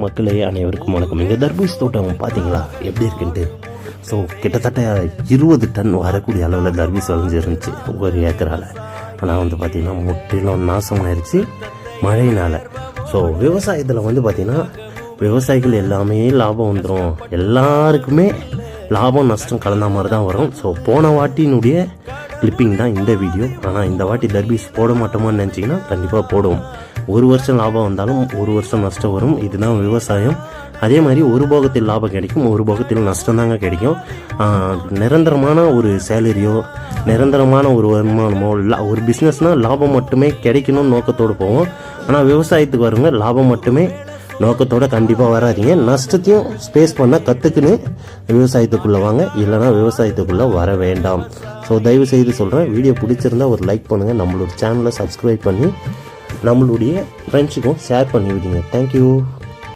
மக்களே அனைவருக்கும் வணக்கம். இந்த தர்பூசணி தோட்டம் பார்த்தீங்களா எப்படி இருக்குன்ட்டு. ஸோ கிட்டத்தட்ட 20 டன் வரக்கூடிய அளவில் தர்பூசணி விளைஞ்சிருந்துச்சு ஒரு ஏக்கரால். ஆனால் வந்து பார்த்திங்கன்னா முற்றிலும் நாசமாயிருச்சு மழையினால். ஸோ விவசாயத்தில் வந்து பார்த்திங்கன்னா விவசாயிகள் எல்லாமே லாபம் வந்துடும், எல்லாருக்குமே லாபம் நஷ்டம் கலந்த மாதிரி தான் வரும். ஸோ போன வாட்டினுடைய கிளிப்பிங் தான் இந்த வீடியோ. ஆனால் இந்த வாட்டி தர்பூசணி போட மாட்டோமான்னு நினச்சிங்கன்னா கண்டிப்பாக போடுவோம். ஒரு வருஷம் லாபம் வந்தாலும் ஒரு வருஷம் நஷ்டம் வரும். இதுதான் விவசாயம். அதே மாதிரி ஒரு போகத்தில் லாபம் கிடைக்கும், ஒரு போகத்தில் நஷ்டம் தாங்க கிடைக்கும். நிரந்தரமான ஒரு சேலரியோ நிரந்தரமான ஒரு வருமானமோ ஒரு பிஸ்னஸ்னால் லாபம் மட்டுமே கிடைக்கணும்னு நோக்கத்தோடு போவோம். ஆனால் விவசாயத்துக்கு வருங்க லாபம் மட்டுமே நோக்கத்தோடு கண்டிப்பாக வராதிங்க. நஷ்டத்தையும் ஸ்பேஸ் பண்ண கற்றுக்குன்னு விவசாயத்துக்குள்ளே வாங்க, இல்லைனா விவசாயத்துக்குள்ளே வர வேண்டாம். ஸோ தயவு செய்து சொல்கிறேன், வீடியோ பிடிச்சிருந்தா ஒரு லைக் பண்ணுங்கள், நம்மளோட சேனலை சப்ஸ்கிரைப் பண்ணி நம்மளுடைய ஃப்ரெண்ட்ஸுக்கும் ஷேர் பண்ணி விடுங்க. தேங்க்யூ.